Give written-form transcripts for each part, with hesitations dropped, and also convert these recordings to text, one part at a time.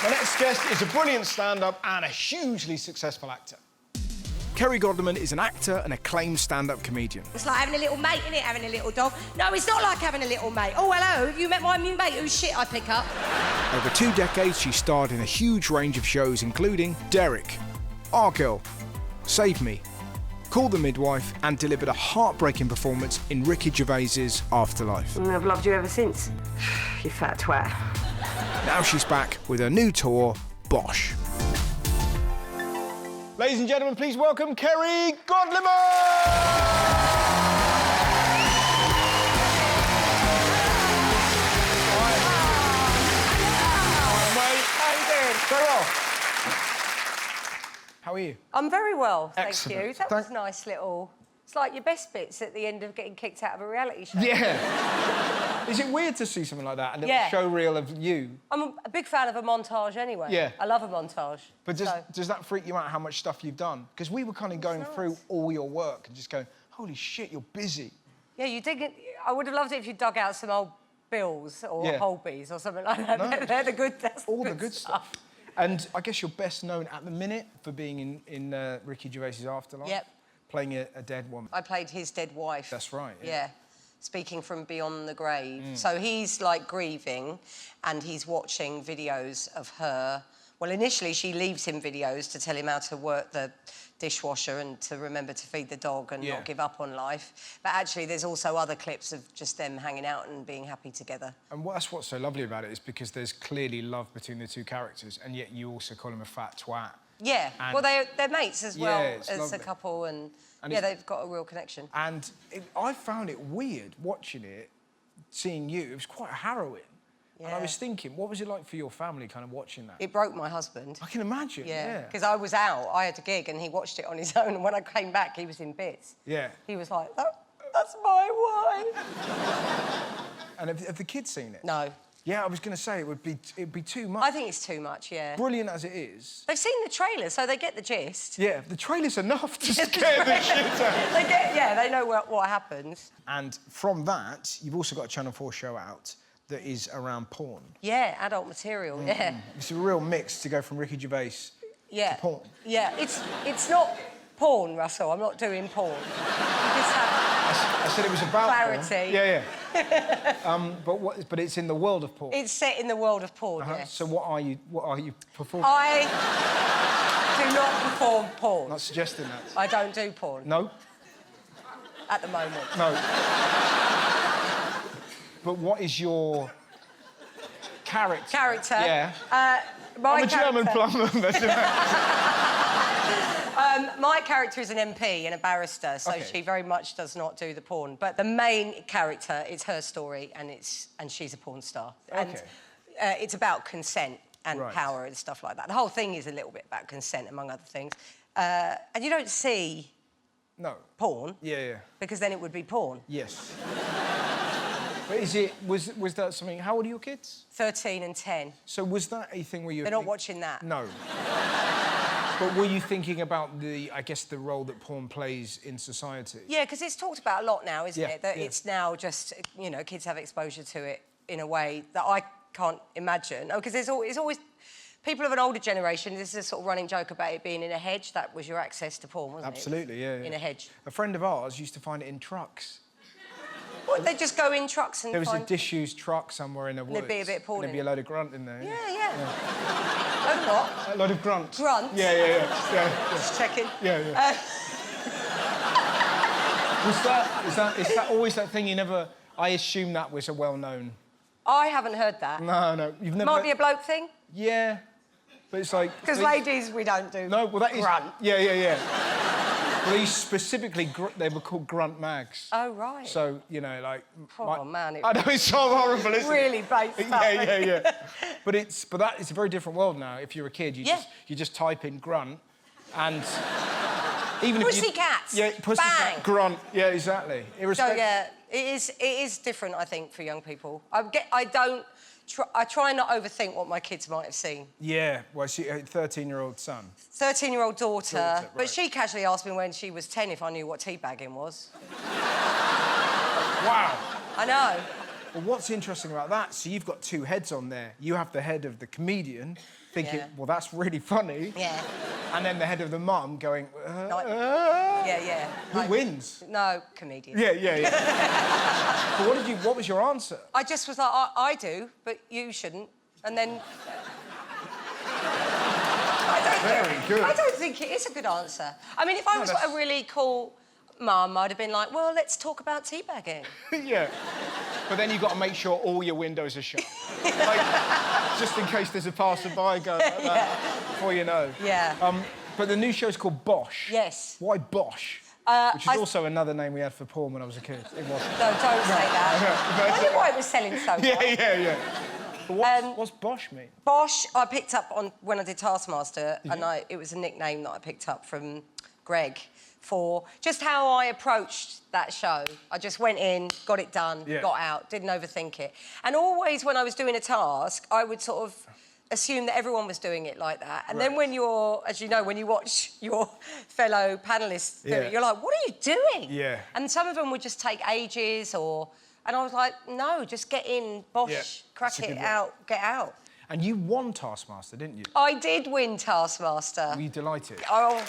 My next guest is a brilliant stand-up and a hugely successful actor. Kerry Godliman is an actor and acclaimed stand-up comedian. It's like having a little mate, innit? Having a little dog. No, it's not like having a little mate. Oh, hello, have you met my new mate whose shit I pick up? Over 2 decades, she starred in a huge range of shows, including Derek, Our Girl, Save Me, Call the Midwife, and delivered a heartbreaking performance in Ricky Gervais's Afterlife. I've loved you ever since, you fat twat. Now she's back with her new tour, Bosh. Ladies and gentlemen, please welcome Kerry Godliman! Very well. How are you? I'm very well, thank Excellent. you. That was a nice little... It's like your best bits at the end of getting kicked out of a reality show. Yeah. Is it weird to see something like that, a little show reel of you? I'm a big fan of a montage anyway. Yeah. I love a montage. But does that freak you out, how much stuff you've done? Because we were kind of going through all your work and just going, holy shit, you're busy. Yeah, you dig it. I would have loved it if you dug out some old bills or Holbees or something like that. No. They're the good... That's all the good stuff. And I guess you're best known at the minute for being in Ricky Gervais's Afterlife. Yep. Playing a dead woman. I played his dead wife. That's right, yeah. Speaking from beyond the grave. So he's, like, grieving and he's watching videos of her. Well, initially, she leaves him videos to tell him how to work the dishwasher and to remember to feed the dog and not give up on life. But actually, there's also other clips of just them hanging out and being happy together. And that's what's so lovely about it, is because there's clearly love between the two characters, and yet you also call him a fat twat. Yeah, well, they're mates as well as lovely. A couple, and yeah, they've got a real connection. And I found it weird watching it, seeing you. It was quite harrowing. Yeah. And I was thinking, what was it like for your family, kind of watching that? It broke my husband. I can imagine, yeah. Because I was out, I had a gig, and he watched it on his own, and when I came back, he was in bits. Yeah. He was like, that's my wife. And have the kids seen it? No. Yeah, I was going to say, it'd be too much. I think it's too much, yeah. Brilliant as it is. They've seen the trailer, so they get the gist. Yeah, the trailer's enough to scare the shit out. They know what happens. And from that, you've also got a Channel 4 show out that is around porn. Yeah, adult material, yeah. It's a real mix to go from Ricky Gervais to porn. Yeah, it's not porn, Russell. I'm not doing porn. I said it was about clarity. Porn. Yeah. But it's in the world of porn. It's set in the world of porn, yes. So what are you performing? I do not perform porn. Not suggesting that. I don't do porn. No? At the moment. No. But what is your character? Yeah. I'm a German plumber. My character is an MP and a barrister, so she very much does not do the porn. But the main character, it's her story, and she's a porn star. And it's about consent and power and stuff like that. The whole thing is a little bit about consent, among other things. And you don't see porn. Yeah. Because then it would be porn. Yes. But was that something... How old are your kids? 13 and 10. So was that a thing where you... They're not watching that. No. But were you thinking about the role that porn plays in society? Yeah, because it's talked about a lot now, isn't it? That it's now just, kids have exposure to it in a way that I can't imagine. Because it's always... People of an older generation, this is a sort of running joke about it being in a hedge. That was your access to porn, wasn't it? Absolutely, yeah. In a hedge. A friend of ours used to find it in trucks. What, they just go in trucks and There was a disused truck somewhere in the woods. There'd be a bit of porn There'd be a load of grunt in there. Yeah. Load of what? A load of grunt. Grunt? Yeah. Just checking. Yeah. Is that always that thing you never... I assume that was a well-known... I haven't heard that. No. You've never... Might be a bloke thing? Yeah. But it's like... Because ladies, we don't do grunt. Yeah. Well, these specifically, they were called grunt mags. Oh, right. So, like... Oh, man. I know, it's so horrible, isn't it? Really base stuff. Yeah. But it's a very different world now. If you're a kid, you just type in grunt, and... Even Pussycats! Yeah, pussycat, grunt. Yeah, exactly. So, yeah, it is different, I think, for young people. I try not overthink what my kids might have seen. Yeah, well, she a 13-year-old son. 13-year-old daughter. Right. But she casually asked me when she was 10 if I knew what teabagging was. Wow. I know. Well, what's interesting about that, so you've got two heads on there. You have the head of the comedian thinking, well, that's really funny. Yeah. And then the head of the mum going, Yeah. Who wins? No, comedian. Yeah. But what was your answer? I just was like, I do, but you shouldn't. And then... Very good. I don't think it is a good answer. I mean, if I was a really cool mum, I'd have been like, well, let's talk about teabagging. Yeah. But then you've got to make sure all your windows are shut. Like, just in case there's a passerby going like that, before you know. Yeah. But the new show's called Bosh. Yes. Why Bosh? Which is also another name we had for porn when I was a kid. It wasn't. No, don't say that. I wonder why it was selling so well. Yeah. But what's Bosh mean? Bosh, I picked up on when I did Taskmaster, and it was a nickname that I picked up from Greg for just how I approached that show. I just went in, got it done, got out, didn't overthink it. And always when I was doing a task, I would sort of assume that everyone was doing it like that. And then when you're, as you know, when you watch your fellow panellists do it, you're like, what are you doing? Yeah. And some of them would just take ages or... And I was like, no, just get in, Bosh, crack it out, get out. And you won Taskmaster, didn't you? I did win Taskmaster. Were you delighted? Oh.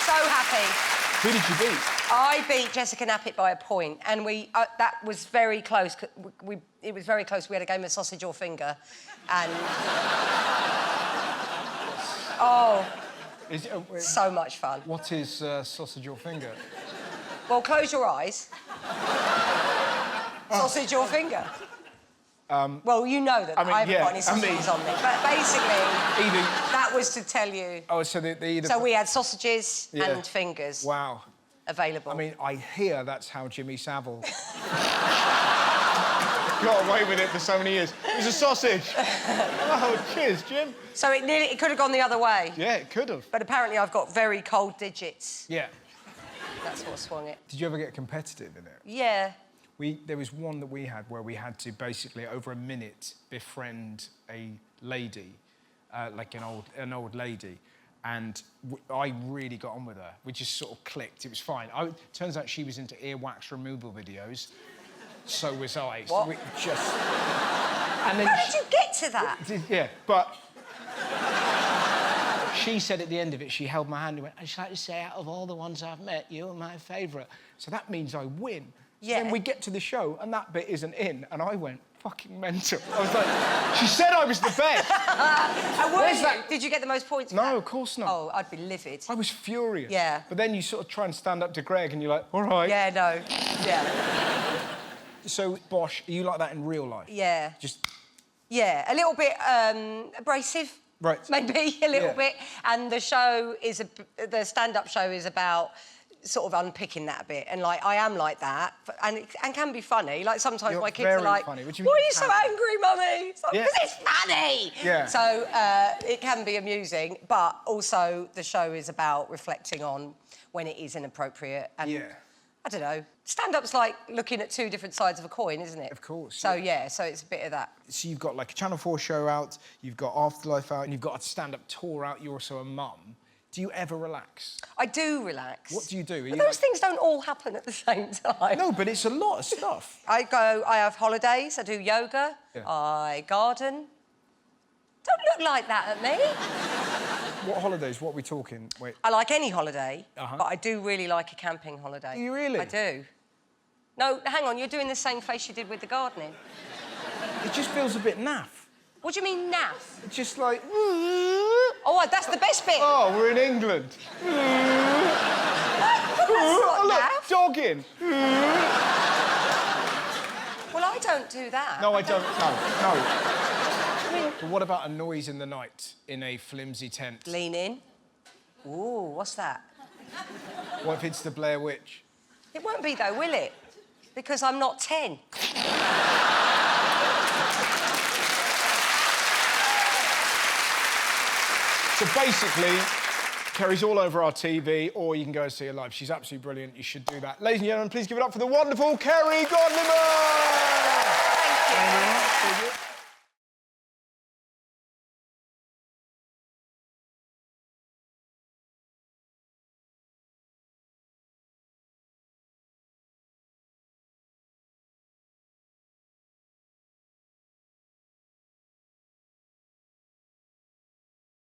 So happy. Who did you beat? I beat Jessica Knappett by a point, and that was very close. It was very close. We had a game of sausage or finger, and... so much fun. What is sausage or finger? Well, close your eyes. Sausage or finger. Well, you know that I haven't got any sausages on me, but basically, that was to tell you. Oh, so So we had sausages and fingers. Wow. Available. I mean, I hear that's how Jimmy Savile got away with it for so many years. It was a sausage. Oh, cheers, Jim. So it could have gone the other way. Yeah, it could have. But apparently I've got very cold digits. Yeah. That's what swung it. Did you ever get competitive in it? Yeah. There was one that we had where we had to basically, over a minute, befriend a lady, like an old lady, and I really got on with her. We just sort of clicked. It was fine. Turns out she was into earwax removal videos. So was I. What? So we just... And then How did you get to that? Yeah, but... She said at the end of it, she held my hand and went, I'd just like to say, out of all the ones I've met, you're my favourite. So that means I win. Yeah. Then we get to the show, and that bit isn't in, and I went fucking mental. I was like, she said I was the best. Did you get the most points? No, of course not. Oh, I'd be livid. I was furious. Yeah. But then you sort of try and stand up to Greg, and you're like, all right. Yeah, no. Yeah. So, Bosh, are you like that in real life? Yeah. Just... Yeah, a little bit abrasive. Right. Maybe a little bit. And the show is the stand-up show is about sort of unpicking that a bit. And like I am like that, and can be funny. Like sometimes my kids are like, funny. "Why are you so angry, Mummy?" It's like, because it's funny. Yeah. So it can be amusing, but also the show is about reflecting on when it is inappropriate and. I don't know. Stand-up's like looking at two different sides of a coin, isn't it? Of course. So, yeah, so it's a bit of that. So you've got, like, a Channel 4 show out, you've got Afterlife out, and you've got a stand-up tour out, you're also a mum. Do you ever relax? I do relax. What do you do? But those things don't all happen at the same time. No, but it's a lot of stuff. I have holidays, I do yoga, I garden. Don't look like that at me. What holidays? What are we talking? Wait. I like any holiday, but I do really like a camping holiday. Do you really? I do. No, hang on, you're doing the same face you did with the gardening. It just feels a bit naff. What do you mean, naff? It's just like... Oh, that's the best bit. Oh, we're in England. That's not naff. Dogging. Well, I don't do that. No, I don't. No. But what about a noise in the night in a flimsy tent? Lean in. Ooh, what's that? What if it's the Blair Witch? It won't be, though, will it? Because I'm not 10. So basically, Kerry's all over our TV, or you can go and see her live. She's absolutely brilliant. You should do that. Ladies and gentlemen, please give it up for the wonderful Kerry Godliman! Thank you.